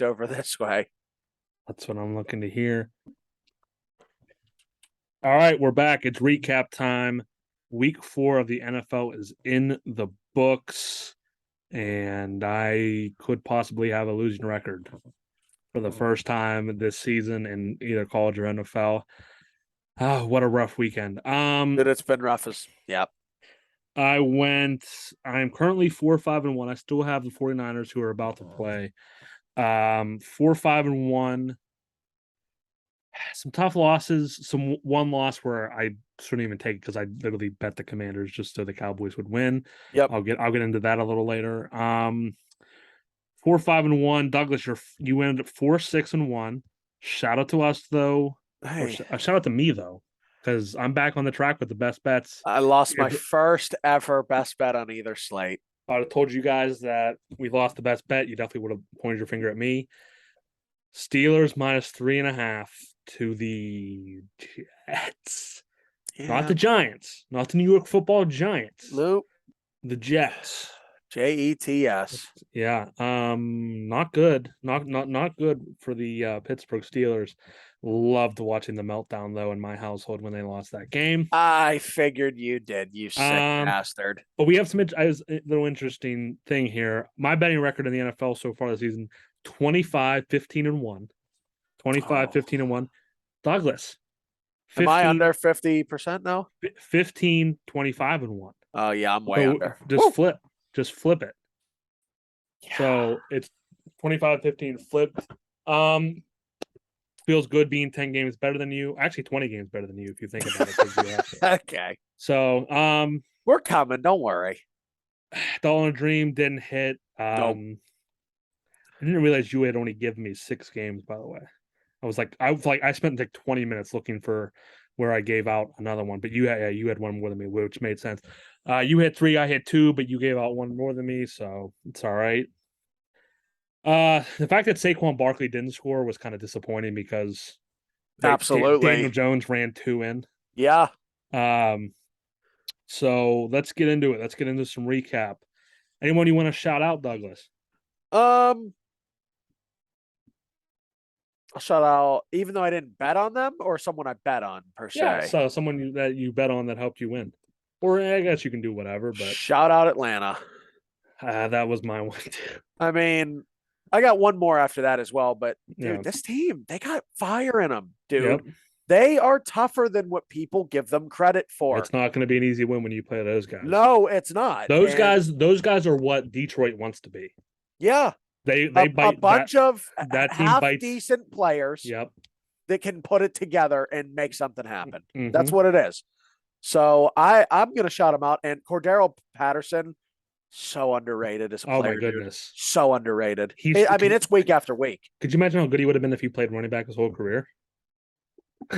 over this way. That's what I'm looking to hear. All right, we're back. It's recap time. Week 4 of the NFL is in the books, and I could possibly have a losing record for the first time this season in either college or NFL. Oh, what a rough weekend. Dude, it's been rough as I'm currently 4-5-1. I still have the 49ers who are about to play. 4-5-1. Some tough losses, one loss where I shouldn't even take it because I literally bet the Commanders just so the Cowboys would win. Yep. I'll get into that a little later. 4-5-1. Douglas, you ended up 4-6-1. Shout out to us though, or Hey, shout out to me though, because I'm back on the track with the best bets. I lost my If first ever best bet on either slate. I'd have told you guys that we lost the best bet, you definitely would have pointed your finger at me. Steelers -3.5 to the Jets. Yeah. Not the Giants, not the New York Football Giants. Loop. The Jets. Jets. Yeah. Not good. Not good for the Pittsburgh Steelers. Loved watching the meltdown though in my household when they lost that game. I figured you did, you sick bastard. But we have some little interesting thing here. My betting record in the NFL so far this season 25-15-1. 25-15-1. Douglas. 15, am I under 50% now? 15-25-1. Oh yeah, I'm way under. Just flip it. Yeah. So it's 25-15 flipped. Feels good being 10 games better than you. Actually, 20 games better than you if you think about it. Okay. So we're coming, don't worry. Dollar Dream didn't hit. Nope. I didn't realize you had only given me 6 games, by the way. I spent like 20 minutes looking for where I gave out another one, but you had one more than me, which made sense. You hit 3, I hit 2, but you gave out one more than me, so it's all right. The fact that Saquon Barkley didn't score was kind of disappointing because absolutely Daniel Jones ran 2 in. Yeah. So let's get into it. Let's get into some recap. Anyone you want to shout out, Douglas? I'll shout out, even though I didn't bet on them, or someone I bet on per se. Yeah, so someone that you bet on that helped you win. Or I guess you can do whatever, but shout out Atlanta. That was my one too. I mean, I got one more after that as well, but dude, this team, they got fire in them, dude. Yep. They are tougher than what people give them credit for. It's not going to be an easy win when you play those guys. No, it's not. Those guys are what Detroit wants to be. Yeah. They bite a bunch of that half decent players. Yep. That can put it together and make something happen. Mm-hmm. That's what it is. So I'm going to shout him out. And Cordero Patterson, so underrated as a player. Oh my goodness, dude. So underrated. It's week after week. Could you imagine how good he would have been if he played running back his whole career?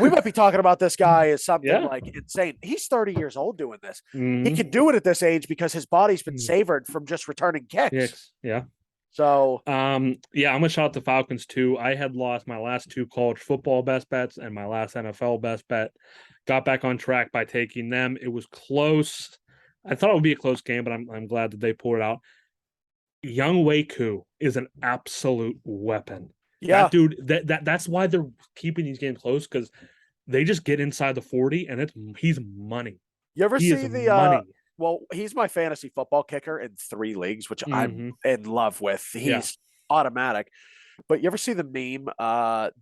We might be talking about this guy as something like insane. He's 30 years old doing this. Mm-hmm. He can do it at this age because his body's been savored from just returning kicks. Yeah. So I'm gonna shout out the Falcons too. I had lost my last 2 college football best bets and my last NFL best bet. Got back on track by taking them. It was close. I thought it would be a close game, but I'm glad that they pulled it out. Young Waku is an absolute weapon. Yeah, that dude. That's why they're keeping these games close, because they just get inside the 40 and he's money. You ever see the money? Well, he's my fantasy football kicker in 3 leagues, which I'm in love with. He's automatic. But you ever see the meme?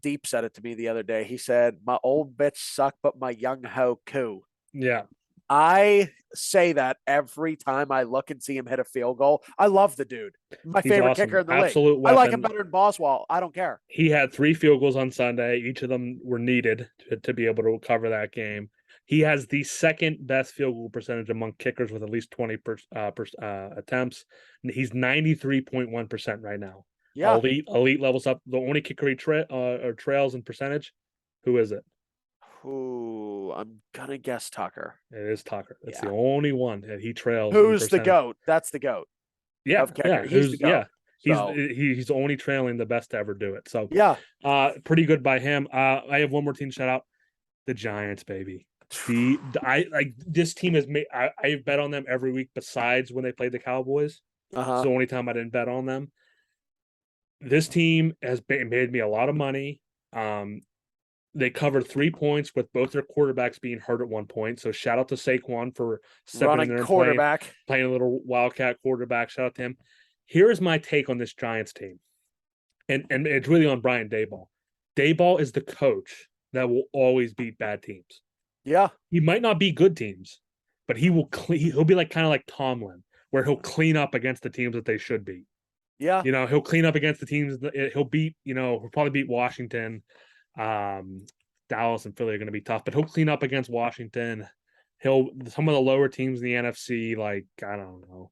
Deep said it to me the other day. He said, "My old bitch suck, but my young hoe coo." Yeah. I say that every time I look and see him hit a field goal. I love the dude. My favorite kicker in the league. Weapon. I like him better than Boswell. I don't care. He had 3 field goals on Sunday. Each of them were needed to be able to cover that game. He has the second best field goal percentage among kickers with at least 20 attempts. He's 93.1% right now. Yeah. Elite levels up. The only kicker he trails in percentage. Who is it? Ooh, I'm gonna guess Tucker. It is Tucker. It's the only one that he trails. Who's the GOAT? That's the GOAT. Yeah, he's the GOAT. Yeah. He's only trailing the best to ever do it. So pretty good by him. I have one more team shout out. The Giants, baby. This team has made. I've bet on them every week besides when they played the Cowboys. It's the only time I didn't bet on them. This team has made me a lot of money. They covered 3 points with both their quarterbacks being hurt at one point. So shout out to Saquon for stepping in Running there and quarterback. playing a little wildcat quarterback. Shout out to him. Here's my take on this Giants team. And it's really on Brian Daboll. Daboll is the coach that will always beat bad teams. Yeah. He might not be good teams, but he'll be like kind of like Tomlin, where he'll clean up against the teams that they should beat. Yeah. He'll clean up against the teams that he'll beat, he'll probably beat Washington. Dallas and Philly are going to be tough, but he'll clean up against Washington. Some of the lower teams in the NFC, like, I don't know.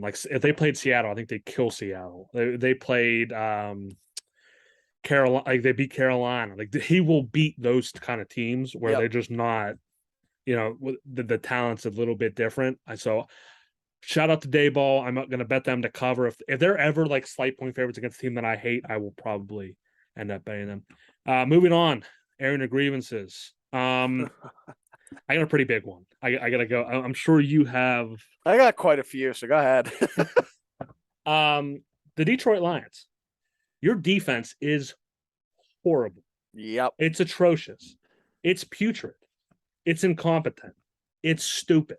Like if they played Seattle, I think they'd kill Seattle. They played Carolina, like they beat Carolina. Like he will beat those kind of teams where they're just not, the talent's a little bit different. So shout out to Daboll. I'm not going to bet them to cover. If they're ever like slight point favorites against a team that I hate, I will probably end up betting them. Moving on, airing the grievances. I got a pretty big one. I gotta go. I'm sure you have. I got quite a few, so go ahead. The Detroit Lions. Your defense is horrible. Yep. It's atrocious. It's putrid. It's incompetent. It's stupid.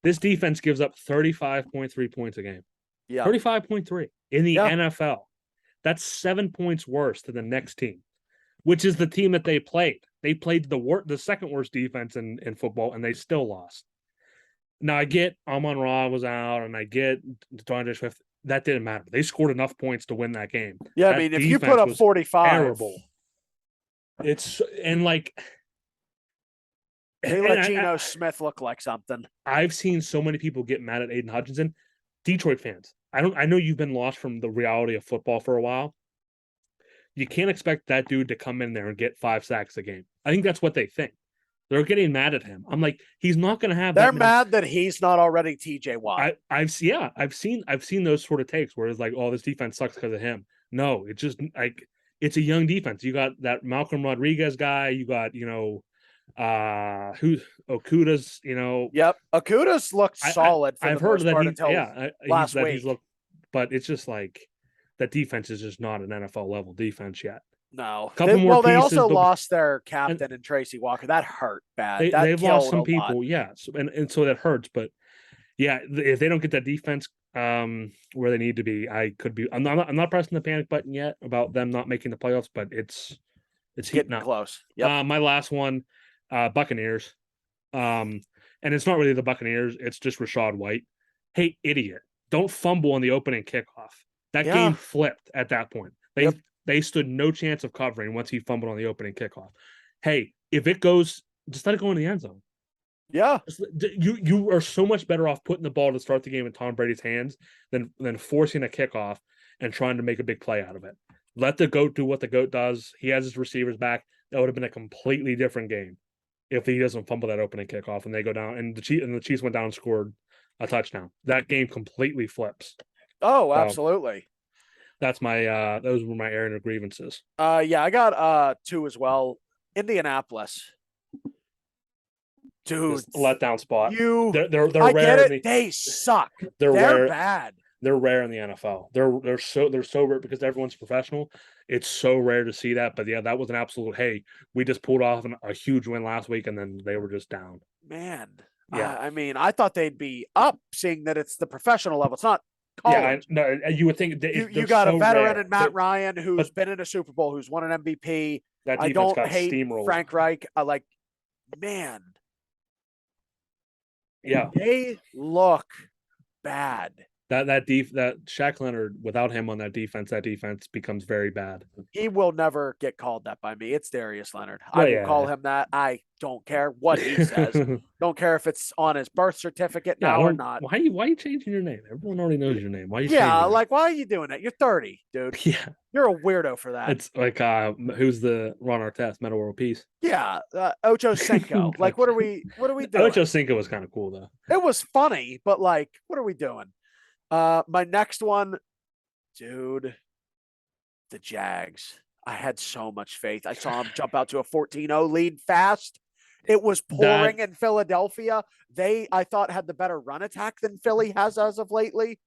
This defense gives up 35.3 points a game. Yeah. 35.3 in the NFL. That's 7 points worse than the next team, which is the team that they played. They played the second worst defense in football, and they still lost. Now, I get Amon-Ra was out, and I get DeAndre Swift. That didn't matter. They scored enough points to win that game. Yeah, that I mean, if you put up 45. Terrible. They let Geno Smith look like something. I've seen so many people get mad at Aiden Hutchinson. Detroit fans, I know you've been lost from the reality of football for a while. You can't expect that dude to come in there and get 5 sacks a game. I think that's what they think. They're getting mad at him. I'm like, he's not going to have. They're mad that he's not already TJ Watt. I've seen those sort of takes where it's like, oh, this defense sucks because of him. No, it's just like it's a young defense. You got that Malcolm Rodriguez guy. You got Okuda's. Yep, Okuda's looked solid. I've heard that last week. But it's just like that defense is just not an NFL level defense yet. No. They also lost their captain and Tracy Walker. That hurt bad. They've lost some people, yes. And so that hurts. But yeah, if they don't get that defense where they need to be, I'm not pressing the panic button yet about them not making the playoffs, but it's getting close. Yep. My last one, Buccaneers. And it's not really the Buccaneers, it's just Rachaad White. Hey, idiot. Don't fumble on the opening kickoff. That game flipped at that point. They stood no chance of covering once he fumbled on the opening kickoff. Hey, if it goes, just let it go in the end zone. Yeah. You are so much better off putting the ball to start the game in Tom Brady's hands than forcing a kickoff and trying to make a big play out of it. Let the GOAT do what the GOAT does. He has his receivers back. That would have been a completely different game if he doesn't fumble that opening kickoff and they go down and the Chiefs went down and scored a touchdown. That game completely flips. Oh, absolutely. That's my those were my airing of grievances. I got 2 as well. Indianapolis. Dude, this letdown spot. They're I rare. Get it. They suck. They're rare. Bad. They're rare in the NFL. They're so rare because everyone's professional. It's so rare to see that. But yeah, that was an absolute. Hey, we just pulled off a huge win last week, and then they were just down. Man, yeah. I mean, I thought they'd be up, seeing that it's the professional level. It's not college. Yeah, no, you would think you got a veteran in Matt Ryan who's been in a Super Bowl, who's won an MVP. I don't hate Frank Reich. Man. Yeah, they look bad. That Shaq Leonard, without him on that defense becomes very bad. He will never get called that by me. It's Darius Leonard. I will call him that. I don't care what he says. Don't care if it's on his birth certificate now or not. Why are you changing your name? Everyone already knows your name. Why are you why are you doing that? You're 30, dude. Yeah. You're a weirdo for that. It's like who's the Ron Artest, Meta World Peace? Yeah, Ocho Cinco. what are we doing? Ocho Cinco was kind of cool though. It was funny, but what are we doing? My next one, dude, the Jags. I had so much faith. I saw them jump out to a 14-0 lead fast. It was pouring in Philadelphia. I thought, had the better run attack than Philly has as of lately.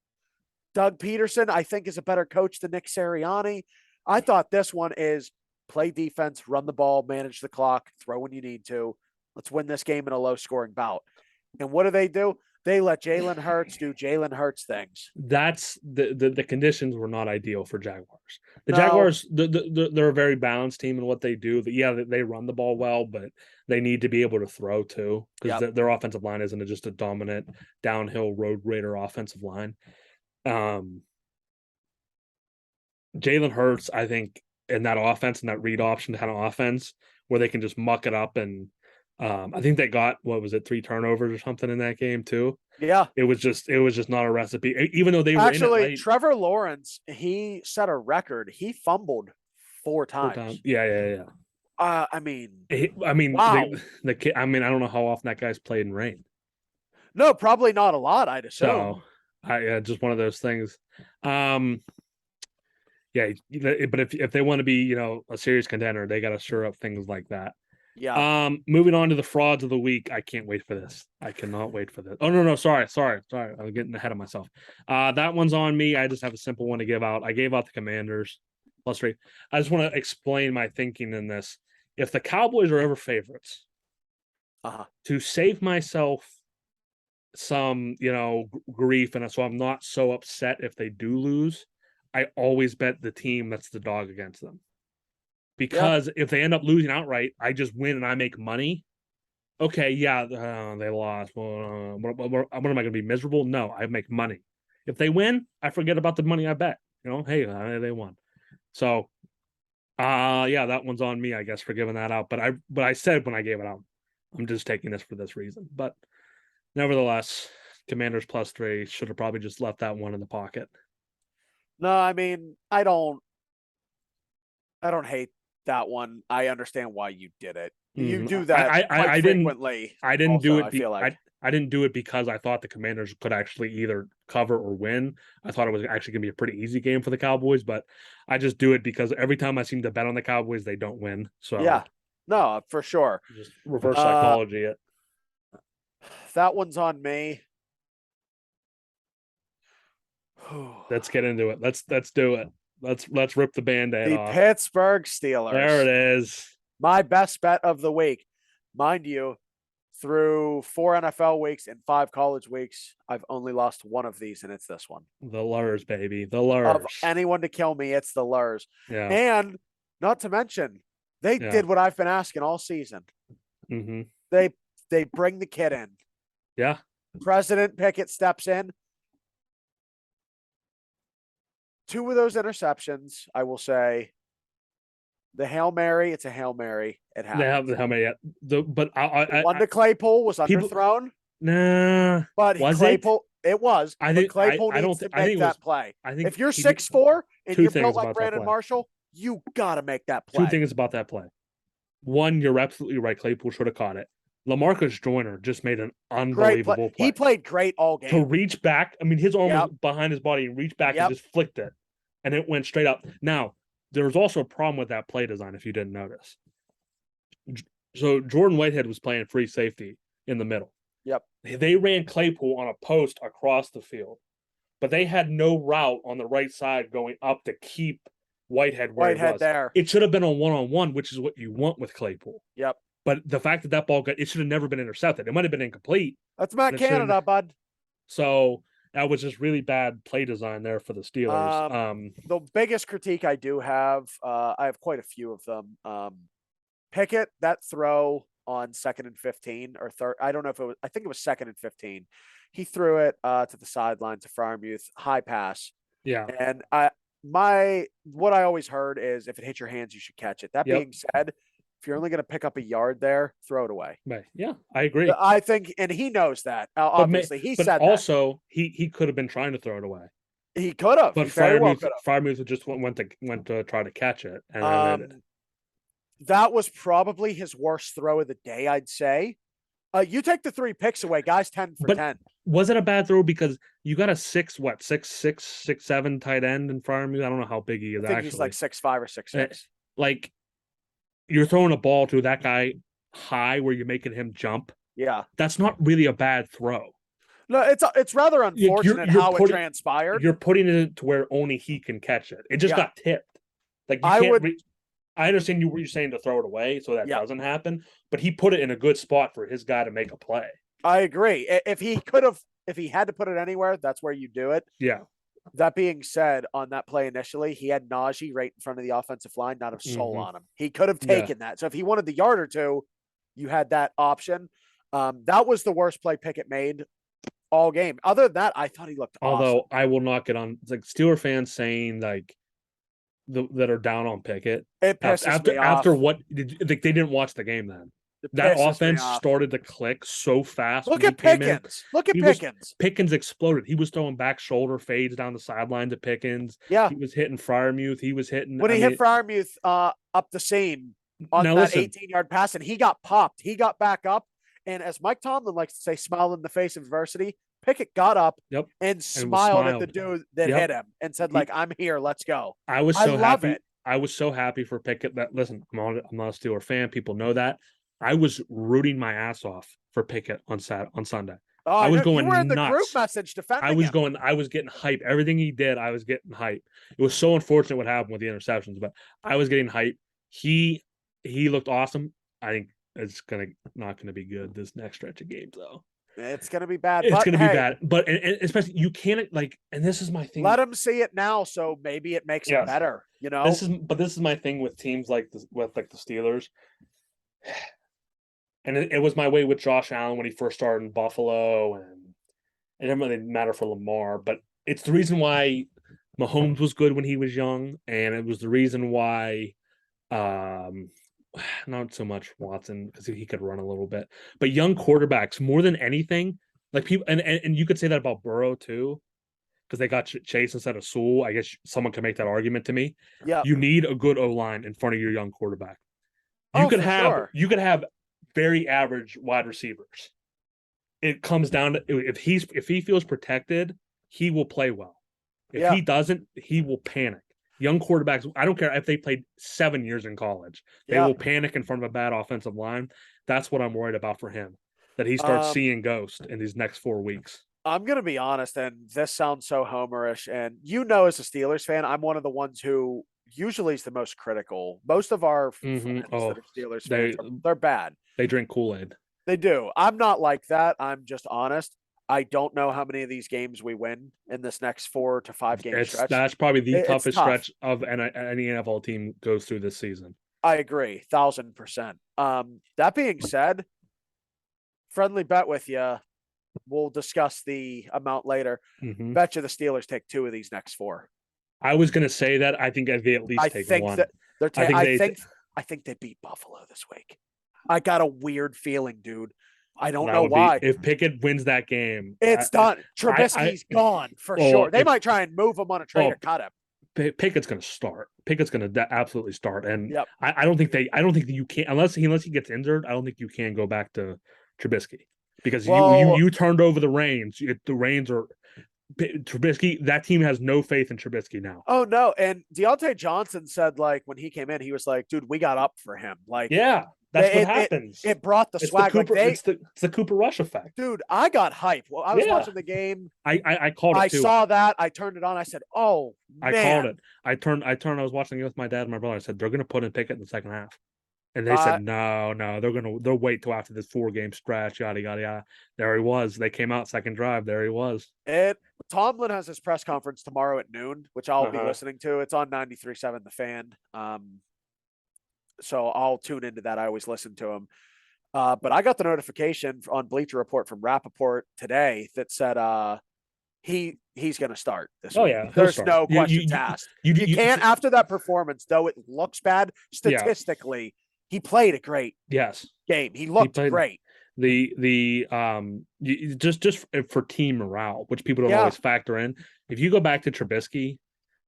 Doug Peterson, I think, is a better coach than Nick Sirianni. I thought this one is play defense, run the ball, manage the clock, throw when you need to. Let's win this game in a low-scoring bout. And what do? They let Jalen Hurts do Jalen Hurts things. That's the conditions were not ideal for Jaguars. The Jaguars, they're a very balanced team in what they do. They run the ball well, but they need to be able to throw too, because their offensive line isn't just a dominant downhill road grader offensive line. Jalen Hurts, I think, in that offense, in that read option kind of offense, where they can just muck it up, and I think they got 3 turnovers or something in that game too. Yeah, it was just not a recipe. Even though they were actually in it late. Trevor Lawrence, he set a record. He fumbled 4 times. Yeah. I mean, wow. The kid. I mean, I don't know how often that guy's played in rain. No, probably not a lot. I'd assume. So, just one of those things. Yeah, but if they want to be, a serious contender, they got to stir up things like that. Yeah. Moving on to the frauds of the week. I can't wait for this. I cannot wait for this. Oh no, sorry. I'm getting ahead of myself. That one's on me. I just have a simple one to give out. I gave out the Commanders +3. I just want to explain my thinking in this. If the Cowboys are ever favorites, to save myself some, grief, and so I'm not so upset if they do lose, I always bet the team that's the dog against them. Because if they end up losing outright, I just win and I make money. Okay, they lost. Well, what am I going to be miserable? No, I make money. If they win, I forget about the money I bet. Hey, they won. So, that one's on me, I guess, for giving that out. But I said when I gave it out, I'm just taking this for this reason. But nevertheless, Commanders +3 should have probably just left that one in the pocket. No, I mean, I don't hate that one. I understand why you did it. You do that I frequently. I didn't do it. I didn't do it because I thought the Commanders could actually either cover or win. I thought it was actually going to be a pretty easy game for the Cowboys, but I just do it because every time I seem to bet on the Cowboys, they don't win. So yeah, no, for sure. Just reverse psychology it. That one's on me. Let's get into it. Let's do it. Let's rip the Band-Aid off. The Pittsburgh Steelers. There it is. My best bet of the week. Mind you, through 4 NFL weeks and 5 college weeks, I've only lost one of these, and it's this one. The Lurs, baby. The Lurs. Of anyone to kill me, it's the Lurs. Yeah. And not to mention, they did what I've been asking all season. Mm-hmm. They bring the kid in. Yeah. President Pickett steps in. 2 of those interceptions, I will say. The Hail Mary, it's a Hail Mary. It happens. They have the Hail Mary. One to Claypool was underthrown. Nah. But Claypool, it was. I think Claypool needs to make that play. If you're 6'4" and you're built like Brandon Marshall, you got to make that play. 2 things about that play. One, you're absolutely right. Claypool should have caught it. LaMarcus Joyner just made an unbelievable play. He played great all game. To reach back, I mean, his arm was behind his body and reached back and just flicked it. And it went straight up. Now, there was also a problem with that play design, if you didn't notice. So Jordan Whitehead was playing free safety in the middle. Yep. They ran Claypool on a post across the field, but they had no route on the right side going up to keep Whitehead where he was. There. It should have been a one-on-one, which is what you want with Claypool. Yep. But the fact that ball it should have never been intercepted. It might have been incomplete. That's Matt Canada, bud. So that was just really bad play design there for the Steelers. The biggest critique I do have, I have quite a few of them. Pickett, that throw on 2nd and 15 or third, I don't know if it was, I think it was 2nd and 15. He threw it to the sideline to Freiermuth, high pass. Yeah. And what I always heard is if it hits your hands, you should catch it. That being said, if you're only going to pick up a yard there, throw it away. Yeah, I agree. I think, and he knows that. Obviously, he said also, that. he could have been trying to throw it away. He could have. But Freiermuth just went to try to catch it. And that was probably his worst throw of the day, I'd say. You take the 3 picks away, guys, 10 for 10. Was it a bad throw because you got a 6'7" tight end in Freiermuth? I don't know how big he is. I think he's like 6'5" or 6'6". Like, you're throwing a ball to that guy high where you're making him jump. Yeah. That's not really a bad throw. No, it's rather unfortunate how it transpired. You're putting it to where only he can catch it. It just got tipped. Like you can't. I understand what you're saying to throw it away so that doesn't happen, but he put it in a good spot for his guy to make a play. I agree. If he had to put it anywhere, that's where you do it. Yeah. That being said, on that play initially, he had Najee right in front of the offensive line, not a soul on him. He could have taken that. So if he wanted the yard or two, you had that option. That was the worst play Pickett made all game. Other than that, I thought he looked Although awesome. I will not get on like Steeler fans saying like that are down on Pickett. It pisses me off. After what they didn't watch the game then. That offense started to click so fast. Look at Pickens. Look at Pickens. Pickens exploded. He was throwing back shoulder fades down the sideline to Pickens. Yeah. He was hitting Freiermuth. He was hitting when he hit Freiermuth up the seam on that 18-yard pass, and he got popped. He got back up. And as Mike Tomlin likes to say, smile in the face of adversity, Pickett got up and smiled at the dude that hit him and said, like, I'm here. Let's go. I was so happy. I was so happy for Pickett that, listen, I'm not a Steeler fan. People know that. I was rooting my ass off for Pickett on Sunday. Oh, I was going nuts. You were in the group message defending him. I was getting hype. Everything he did, I was getting hype. It was so unfortunate what happened with the interceptions, but I was getting hype. He looked awesome. I think it's not gonna be good this next stretch of games though. It's gonna be bad. It's gonna be bad. But and especially you can't like, and this is my thing. Let him see it now, so maybe it makes it better. You know, this is my thing with teams like this, with like the Steelers. And it was my way with Josh Allen when he first started in Buffalo, and it didn't really matter for Lamar, but it's the reason why Mahomes was good when he was young, and it was the reason why not so much Watson because he could run a little bit, but young quarterbacks more than anything, like people, and you could say that about Burrow too, because they got Chase instead of Sewell. I guess someone can make that argument to me. Yeah, you need a good O-line in front of your young quarterback. You could have very average wide receivers. It comes down to if he feels protected, he will play well. If he doesn't, he will panic. Young quarterbacks, I don't care if they played 7 years in college, they will panic in front of a bad offensive line. That's what I'm worried about for him, that he starts seeing ghost in these next 4 weeks. I'm going to be honest, and this sounds so homerish, and as a Steelers fan, I'm one of the ones who usually is the most critical. Most of our friends that are Steelers fans, they're bad. They drink Kool-Aid. They do. I'm not like that. I'm just honest. I don't know how many of these games we win in this next 4 to 5 game stretch. That's probably the toughest stretch of any NFL team goes through this season. I agree, 1,000%. That being said, friendly bet with you. We'll discuss the amount later. Bet you the Steelers take 2 of these next 4. I was going to say that. I think they at least take one. I think they beat Buffalo this week. I got a weird feeling, dude. I don't know why. If Pickett wins that game, it's done. Trubisky's gone for sure. They might try and move him on a trade or cut him. Pickett's going to start. Pickett's going to absolutely start, and I don't think that you can unless he gets injured. I don't think you can go back to Trubisky because you turned over the reins. The reins are Trubisky. That team has no faith in Trubisky now. Oh no! And Deontay Johnson said like when he came in, he was like, "Dude, we got up for him." Like, yeah. That's what happens. It brought the swag. It's the Cooper Rush effect. Dude, I got hype. Well, I was watching the game. I called it too. I saw that. I turned it on. I said, "Oh, man." I called it. I turned. I was watching it with my dad and my brother. I said, "They're going to put in Pickett in the second half," and they said, "No, they'll wait till after this 4-game stretch." Yada yada yada. There he was. They came out second drive. There he was. Tomlin has his press conference tomorrow at noon, which I'll be listening to. It's on 93.7 The Fan. So I'll tune into that. I always listen to him. But I got the notification on Bleacher Report from Rappaport today that said he's going to start this week. Yeah. There's no questions asked. You can't, after that performance, though it looks bad, statistically, he played a great game. He looked great. Just for team morale, which people don't always factor in. If you go back to Trubisky,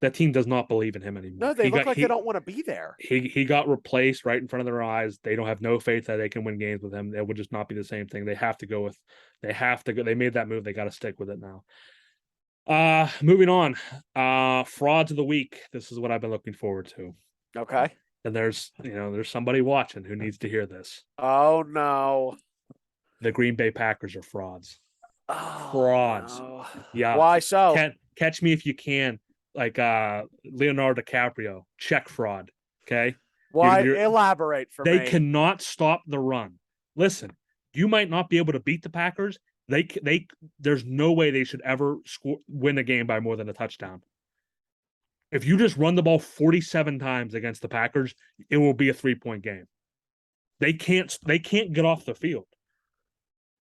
that team does not believe in him anymore. No, they look like they don't want to be there. He got replaced right in front of their eyes. They don't have no faith that they can win games with him. It would just not be the same thing. They have to go. They made that move. They got to stick with it now. Moving on. Frauds of the week. This is what I've been looking forward to. Okay. And there's somebody watching who needs to hear this. Oh no. The Green Bay Packers are frauds. Oh Frauds. no. Yeah. Why so? Catch me if you can. Like Leonardo DiCaprio, check fraud. Okay. Why You're elaborate for they me? cannot stop the run. Listen, you might not be able to beat the Packers. There's no way they should ever win a game by more than a touchdown. If you just run the ball 47 times against the Packers, it will be a 3-point game. They can't get off the field.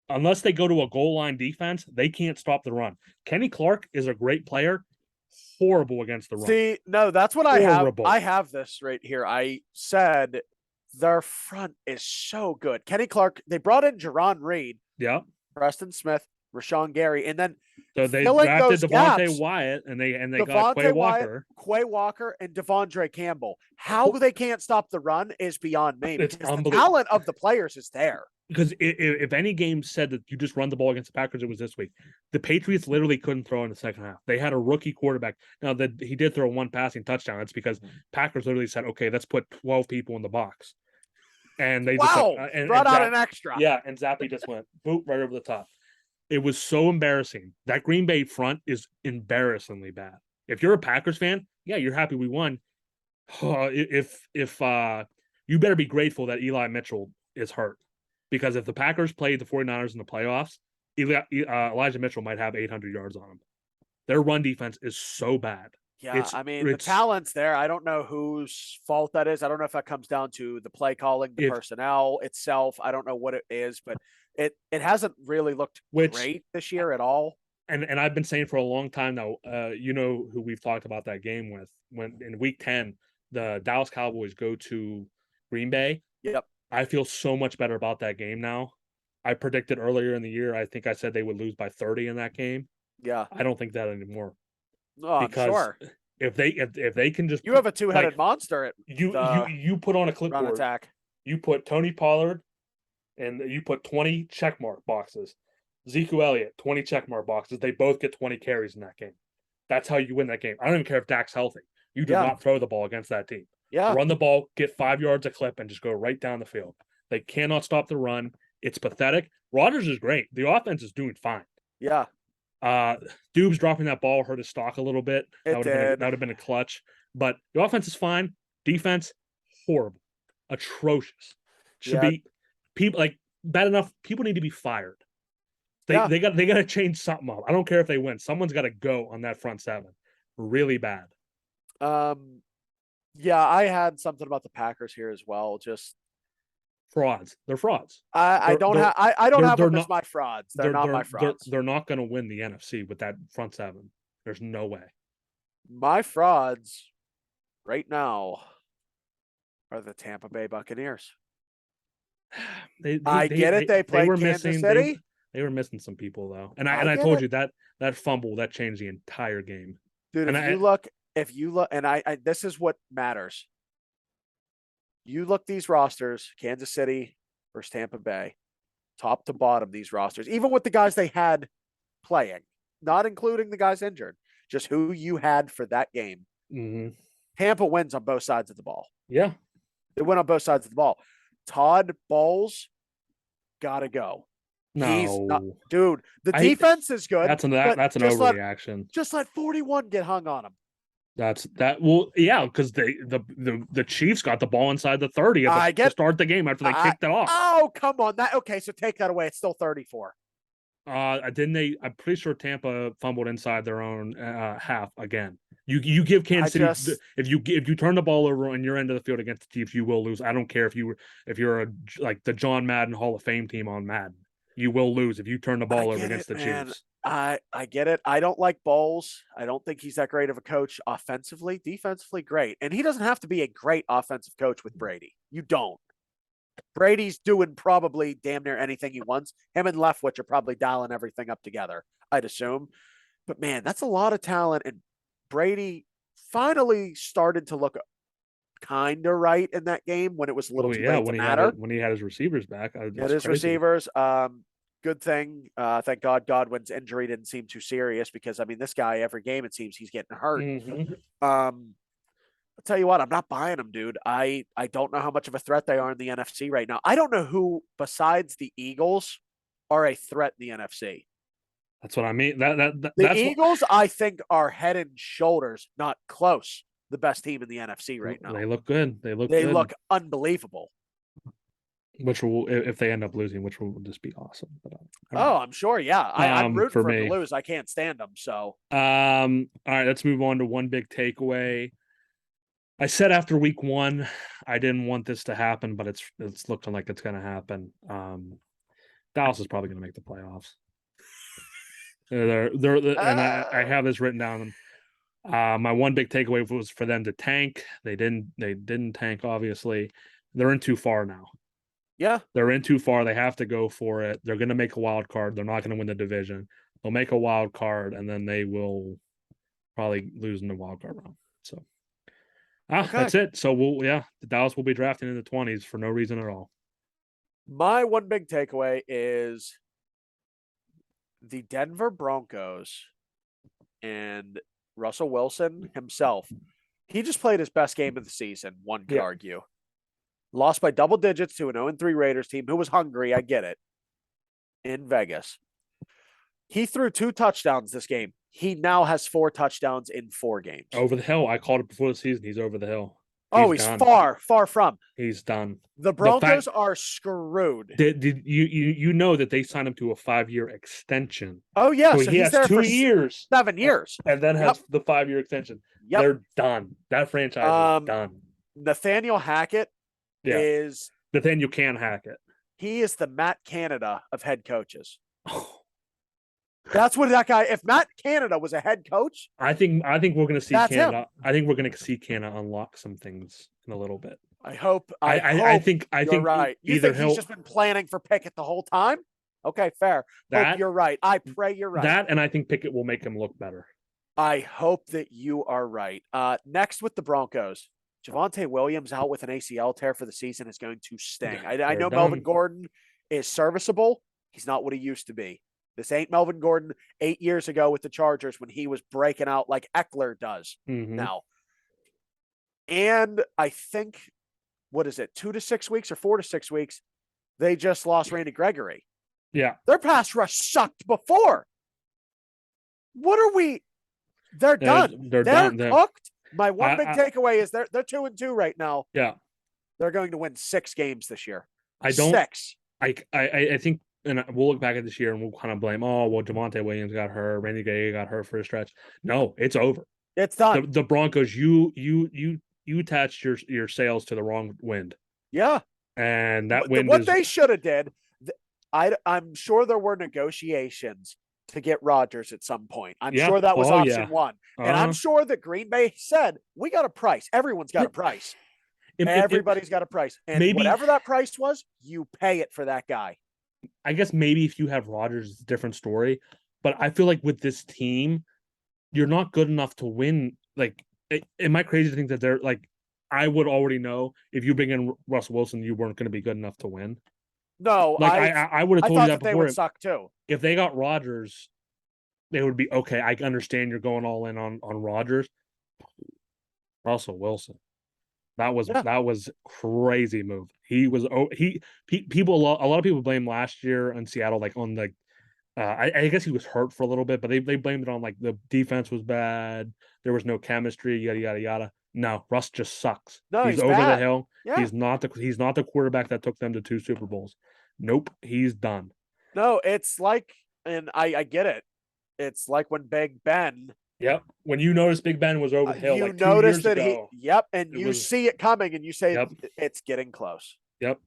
Unless they go to a goal line defense, they can't stop the run. Kenny Clark is a great player, horrible against the run. See, no, that's what Horrible. I have this right here. I said their front is so good. Kenny Clark, they brought in Jerron Reed, Yeah. Preston Smith, Rashawn Gary, and then So they filling drafted those Devontae gaps, Wyatt and they got Quay Devontae Wyatt, Walker. Quay Walker, and Devondre Campbell. How they can't stop the run is beyond me. It's Because the talent of the players is there. Because if any game said that you just run the ball against the Packers, it was this week. The Patriots literally couldn't throw in the second half. They had a rookie quarterback. Now that he did throw one passing touchdown, it's because Packers literally said, "Okay, let's put 12 people in the box," and they just brought out an extra. Yeah, and Zappe just went boot right over the top. It was so embarrassing. That Green Bay front is embarrassingly bad. If you're a Packers fan, yeah, you're happy we won. If you better be grateful that Eli Mitchell is hurt. Because if the Packers played the 49ers in the playoffs, Elijah Mitchell might have 800 yards on him. Their run defense is so bad. Yeah, the talent's there. I don't know whose fault that is. I don't know if that comes down to the play calling, the personnel itself. I don't know what it is, but it hasn't really looked great this year at all. And I've been saying for a long time now, you know who we've talked about that game with, when in week 10, the Dallas Cowboys go to Green Bay. Yep. I feel so much better about that game now. I predicted earlier in the year, I think I said they would lose by 30 in that game. Yeah. I don't think that anymore. Oh, because I'm sure. If they can just have a two-headed monster at you put on a clipboard attack. You put Tony Pollard and you put 20 checkmark boxes. Zeke Elliott, 20 checkmark boxes. They both get 20 carries in that game. That's how you win that game. I don't even care if Dak's healthy. You do not throw the ball against that team. Yeah. Run the ball, get 5 yards a clip, and just go right down the field. They cannot stop the run. It's pathetic. Rodgers is great. The offense is doing fine. Yeah. Dubes dropping that ball hurt his stock a little bit. That would have been a clutch. But the offense is fine. Defense, horrible. Atrocious. Should be people like bad enough. People need to be fired. They got to change something up. I don't care if they win. Someone's got to go on that front seven. Really bad. Yeah, I had something about the Packers here as well. Just frauds. They're frauds. I don't have them as my frauds. They're not my frauds. They're not going to win the NFC with that front seven. There's no way. My frauds right now are the Tampa Bay Buccaneers. I get it. They played Kansas City. They were missing some people though, and I told you that fumble that changed the entire game. Dude, if you look, and I this is what matters. You look these rosters, Kansas City versus Tampa Bay, top to bottom, these rosters, even with the guys they had playing, not including the guys injured, just who you had for that game. Mm-hmm. Tampa wins on both sides of the ball. Yeah. They win on both sides of the ball. Todd Bowles, gotta go. No, dude. The defense is good. That's an overreaction. Just let 41 get hung on him. Well, yeah, because the Chiefs got the ball inside the 30 to start the game after they kicked it off. Oh, come on. So take that away. It's still 34. Didn't they? I'm pretty sure Tampa fumbled inside their own half again. You give Kansas City if you turn the ball over on your end of the field against the Chiefs, you will lose. I don't care if you're like the John Madden Hall of Fame team on Madden. You will lose if you turn the ball over against the Chiefs. I get it. I don't like Bowles. I don't think he's that great of a coach offensively. Defensively, great. And he doesn't have to be a great offensive coach with Brady. You don't. Brady's doing probably damn near anything he wants. Him and Leftwich are probably dialing everything up together, I'd assume. But, man, that's a lot of talent. And Brady finally started to look kind of right in that game when it was a little too late to matter. When he had his receivers back. Receivers. Good thing. Thank God Godwin's injury didn't seem too serious because, I mean, this guy, every game, it seems he's getting hurt. Mm-hmm. I'll tell you what, I'm not buying them, dude. I don't know how much of a threat they are in the NFC right now. I don't know who, besides the Eagles, are a threat in the NFC. That's what I mean. The That's Eagles, I think, are head and shoulders, not close, the best team in the NFC right now. They look good. They They look unbelievable. Which will, if they end up losing, which will just be awesome. But, I'm sure. Yeah, I'm rooting for them me to lose. I can't stand them. So, all right, let's move on to one big takeaway. I said after week 1, I didn't want this to happen, but it's looking like it's going to happen. Dallas is probably going to make the playoffs. And I have this written down. My one big takeaway was for them to tank. They didn't tank. Obviously, they're in too far now. Yeah, they're in too far. They have to go for it. They're going to make a wild card. They're not going to win the division. They'll make a wild card, and then they will probably lose in the wild card round. So, that's it. So the Dallas will be drafting in the 20s for no reason at all. My one big takeaway is the Denver Broncos and Russell Wilson himself. He just played his best game of the season, one could argue. Lost by double digits to an 0-3 Raiders team who was hungry. I get it. In Vegas. He threw 2 touchdowns this game. He now has 4 touchdowns in 4 games. Over the hill. I called it before the season. He's over the hill. He's far from. He's done. The Broncos are screwed. Did you know that they signed him to a 5-year extension? Oh, yeah. So he has there 2 for years. 7 years. And then has the 5-year extension. Yep. They're done. That franchise is done. Nathaniel Hackett is Nathaniel can hack it. He is the Matt Canada of head coaches. That's what that guy. If Matt Canada was a head coach, I think we're going to see Canada. Him. I think we're going to see Canada unlock some things in a little bit. I hope. I think you're right. You think he's just been planning for Pickett the whole time? Okay, fair. Hope you're right. I pray you're right. That, and I think Pickett will make him look better. I hope that you are right. Next with the Broncos, Javonte Williams out with an ACL tear for the season is going to sting. I know Melvin Gordon is serviceable. He's not what he used to be. This ain't Melvin Gordon 8 years ago with the Chargers when he was breaking out like Eckler does now. And I think, 2 to 6 weeks or 4 to 6 weeks, they just lost Randy Gregory. Yeah. Their pass rush sucked before. What are we? They're done. They're done. Cooked. My one big takeaway is they're 2-2 right now. Yeah. They're going to win 6 games this year. I don't. 6. I think, and we'll look back at this year and we'll kind of blame, Javonte Williams got hurt, Randy Gregory got hurt for a stretch. No, it's over. It's done. The Broncos, you attached your sails to the wrong wind. Yeah. And that wind. What they should have did. I'm sure there were negotiations to get Rodgers at some point. I'm sure that was option 1. And I'm sure that Green Bay said, we got a price. Everyone's got a price. Everybody's got a price. And maybe, whatever that price was, you pay it for that guy. I guess maybe if you have Rodgers, it's a different story. But I feel like with this team, you're not good enough to win. Like, am I crazy to think that they're like, I would already know if you bring in Russell Wilson, you weren't going to be good enough to win. No, I would have told you that before. They would suck too. If they got Rodgers, they would be okay. I understand you're going all in on Rodgers. Russell Wilson, that was crazy move. He was a lot of people blame last year in Seattle like on the. I guess he was hurt for a little bit, but they blamed it on like the defense was bad. There was no chemistry. Yada yada yada. No, Russ just sucks. No, he's over the hill. Yeah. He's not the quarterback that took them to 2 Super Bowls. Nope, he's done. No, it's like, and I get it. It's like when Big Ben. Yep. When you notice Big Ben was over the hill, you like notice that ago, and you see it coming, and you say it's getting close. Yep.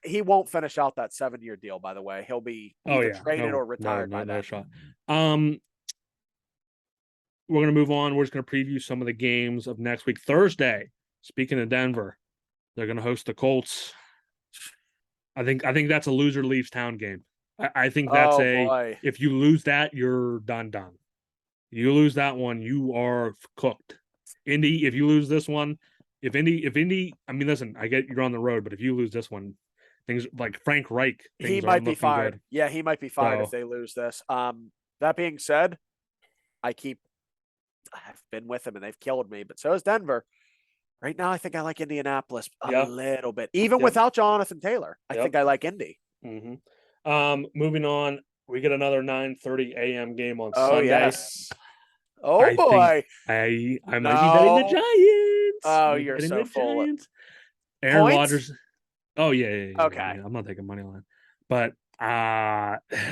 He won't finish out that 7-year deal. By the way, he'll be either traded or retired by that. Shot. We're going to move on. We're just going to preview some of the games of next week. Thursday, speaking of Denver, they're going to host the Colts. I think that's a loser leaves town game. I think that's if you lose that, you're done. You lose that one, you are cooked. Indy, if you lose this one, if Indy, I mean, listen, I get you're on the road, but if you lose this one, things like Frank Reich, he might be fired. Good. Yeah, he might be fired if they lose this. That being said, I've been with them and they've killed me, but so is Denver. Right now, I think I like Indianapolis a little bit, even without Jonathan Taylor. I think I like Indy. Moving on, We get another 9:30 a.m. game on Oh Sunday. yes. Oh I boy. think I might be betting the Giants. Oh, I'm you're betting so the full. Aaron Points? Rodgers. Oh yeah. Okay. I'm not taking money line, but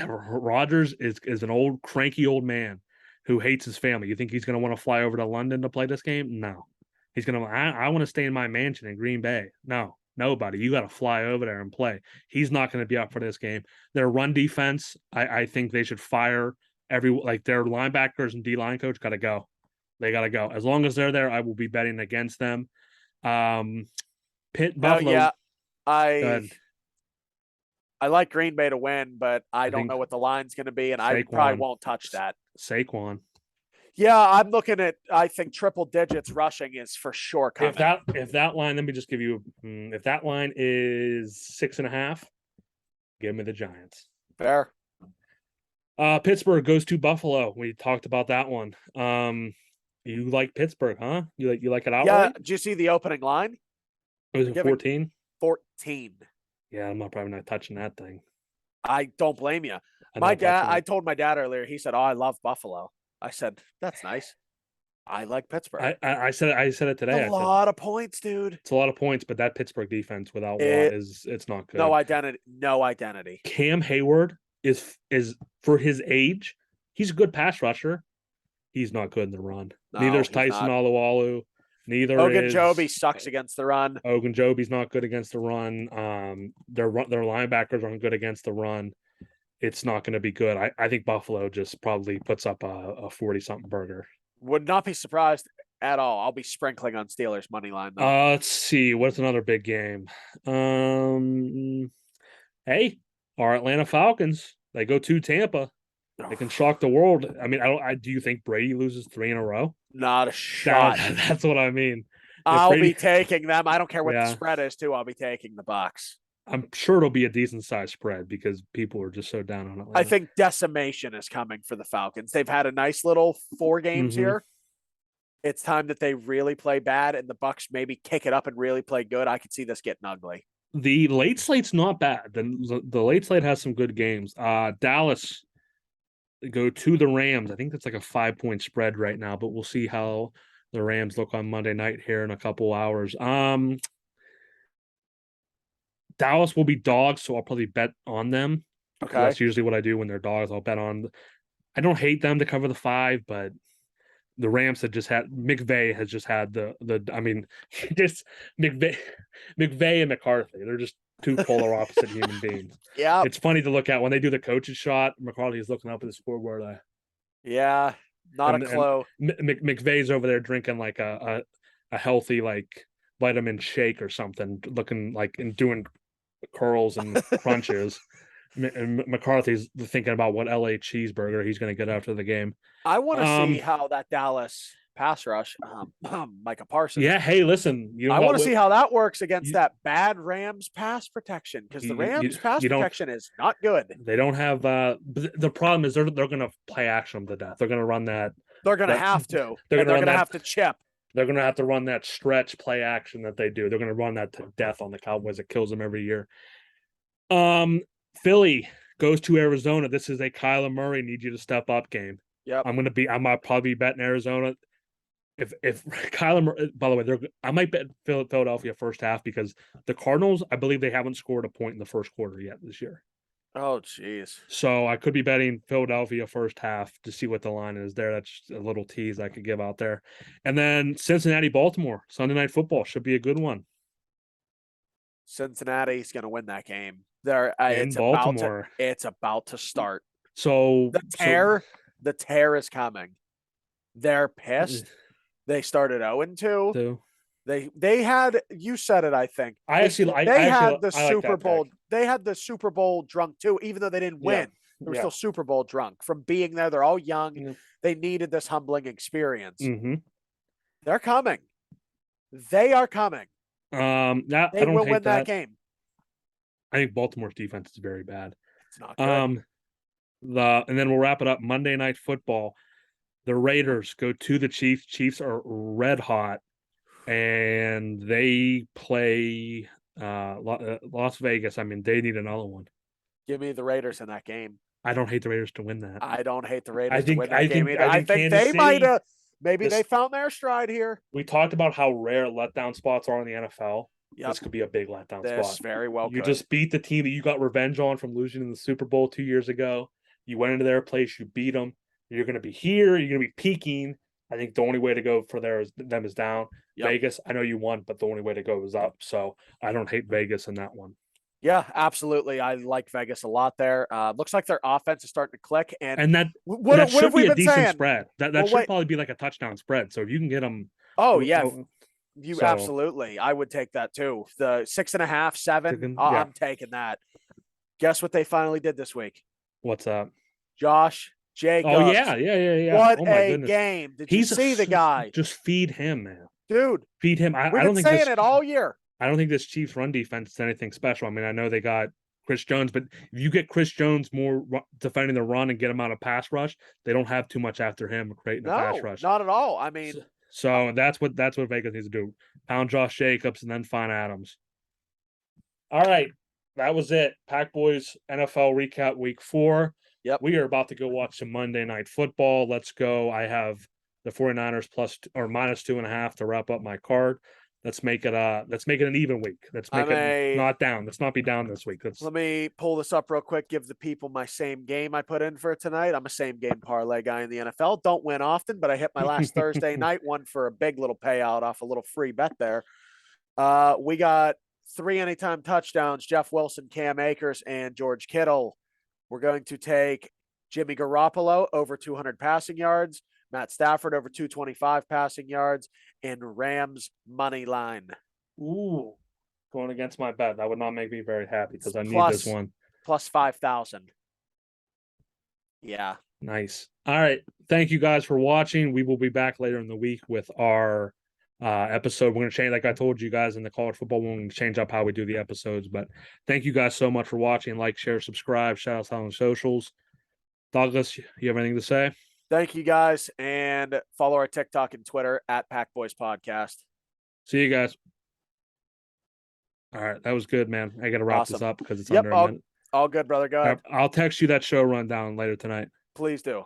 Rodgers is an old cranky old man who hates his family. You think he's going to want to fly over to London to play this game? No, he's going to. I want to stay in my mansion in Green Bay. No, nobody. You got to fly over there and play. He's not going to be up for this game. Their run defense, I think they should fire their linebackers and D line coach got to go. They got to go. As long as they're there, I will be betting against them. Pitt Buffalo. Yeah, I I like Green Bay to win, but I don't know what the line's going to be, and I probably won't touch that. Saquon. Yeah, I'm looking at. I think triple digits rushing is for sure coming. If that line, let me just give you. If that line is 6.5, give me the Giants. Fair. Pittsburgh goes to Buffalo. We talked about that one. You like Pittsburgh, huh? You like it outright? Yeah. Did you see the opening line? Was it 14? 14. Yeah, I'm probably not touching that thing. I don't blame you. I told my dad earlier. He said, "Oh, I love Buffalo." I said, "That's nice." I like Pittsburgh. I said it today. A lot of points, dude. It's a lot of points, but that Pittsburgh defense without Watt it's not good. No identity. No identity. Cam Hayward is for his age, he's a good pass rusher. He's not good in the run. No, neither is Tyson Alualu. Neither Ogunjobi sucks against the run. Ogunjobi's not good against the run. Their linebackers aren't good against the run. It's not going to be good. I think Buffalo just probably puts up a 40-something burger. Would not be surprised at all. I'll be sprinkling on Steelers money line. Let's see. What's another big game? Hey, our Atlanta Falcons. They go to Tampa. They can shock the world. I mean, do you think Brady loses 3 in a row? Not a shot. That's what I mean. I'll be taking them. I don't care what the spread is, too. I'll be taking the Bucs. I'm sure it'll be a decent sized spread because people are just so down on Atlanta. I think decimation is coming for the Falcons. They've had a nice little 4 games here. It's time that they really play bad and the Bucs maybe kick it up and really play good. I could see this getting ugly. The late slate's not bad. The late slate has some good games. Dallas go to the Rams. I think that's like a 5-point spread right now, but we'll see how the Rams look on Monday night here in a couple hours. Dallas will be dogs, so I'll probably bet on them. Okay. That's usually what I do when they're dogs. I'll bet on. I don't hate them to cover the 5, but the Rams McVay has just had just McVay and McCarthy. They're just 2 polar opposite human beings. Yeah. It's funny to look at when they do the coach's shot. McCarthy is looking up at the scoreboard. Yeah. Not a clue. McVay's over there drinking like a healthy like vitamin shake or something, looking like and doing curls and crunches. And McCarthy's thinking about what LA cheeseburger he's going to get after the game. I want to see how that Dallas pass rush, Micah Parsons. Yeah, hey, listen. I want to see how that works against that bad Rams pass protection because the Rams pass protection is not good. They don't have the problem is they're going to play action to death. They're going to run that. They're going to have to. They're going to have to chip. They're going to have to run that stretch play action that they do. They're going to run that to death on the Cowboys. It kills them every year. Philly goes to Arizona. This is a Kyler Murray need you to step up game. Yep. I might probably bet in Arizona. If Kyler Murray, by the way, I might bet Philadelphia first half because the Cardinals, I believe they haven't scored a point in the first quarter yet this year. Oh, jeez. So I could be betting Philadelphia first half to see what the line is there. That's a little tease I could give out there. And then Cincinnati, Baltimore, Sunday Night Football should be a good one. Cincinnati's going to win that game. It's about to start. So the tear is coming. They're pissed. They started 0-2. They had, you said it, I think. They had the Super Bowl. They had the Super Bowl drunk too, even though they didn't win. They were still Super Bowl drunk from being there. They're all young. Yeah. They needed this humbling experience. Mm-hmm. They're coming. They are coming. They will win that game. I think Baltimore's defense is very bad. It's not good. And then we'll wrap it up. Monday Night Football. The Raiders go to the Chiefs. Chiefs are red hot, and they play Las Vegas. I mean, they need another one. Give me the Raiders in that game. I don't hate the Raiders to win that. I don't hate the Raiders to win that game either. I think Kansas they might City, have. Maybe they found their stride here. We talked about how rare letdown spots are in the NFL. Yep. This could be a big letdown spot. Very well. You just beat the team that you got revenge on from losing in the Super Bowl 2 years ago. You went into their place, you beat them. You're going to be here. You're going to be peaking. I think the only way to go for them is down. Yep. Vegas, I know you won, but the only way to go is up. So I don't hate Vegas in that one. Yeah, absolutely. I like Vegas a lot there. Looks like their offense is starting to click. And that should be a decent spread. That should probably be like a touchdown spread. So if you can get them. Oh, yeah. Absolutely. I would take that too. The 6.5, 7. I'm taking that. Guess what they finally did this week? What's up? Josh Jacobs. Oh, yeah. What a game. Did you see the guy? Just feed him, man. Dude. Feed him. We've been saying it all year. I don't think this Chiefs run defense is anything special. I mean, I know they got Chris Jones, but if you get Chris Jones more defending the run and get him out of pass rush, they don't have too much after him creating a pass rush. Not at all. I mean, so that's what Vegas needs to do. Pound Josh Jacobs and then find Adams. All right. That was it. Pack Boys NFL recap week 4. Yep. We are about to go watch some Monday Night Football. Let's go. I have the 49ers minus 2.5 to wrap up my card. Let's make it an even week. Let's make it not down. Let's not be down this week. Let me pull this up real quick. Give the people my same game I put in for tonight. I'm a same game parlay guy in the NFL. Don't win often, but I hit my last Thursday night one for a big little payout off a little free bet there. We got 3 anytime touchdowns: Jeff Wilson, Cam Akers, and George Kittle. We're going to take Jimmy Garoppolo over 200 passing yards, Matt Stafford over 225 passing yards, and Rams money line. Ooh, going against my bet. That would not make me very happy because I need this one. Plus 5,000. Yeah. Nice. All right. Thank you guys for watching. We will be back later in the week with our episode. We're going to change, like I told you guys in the college football, we're going to change up how we do the episodes. But thank you guys so much for watching. Like, share, subscribe. Shout out on the socials. Douglas, you have anything to say? Thank you guys, and follow our TikTok and Twitter at Pack Boys Podcast. See you guys. All right, that was good, man. I got to wrap this up because it's under a minute. All good, brother. Go ahead. I'll text you that show rundown later tonight. Please do.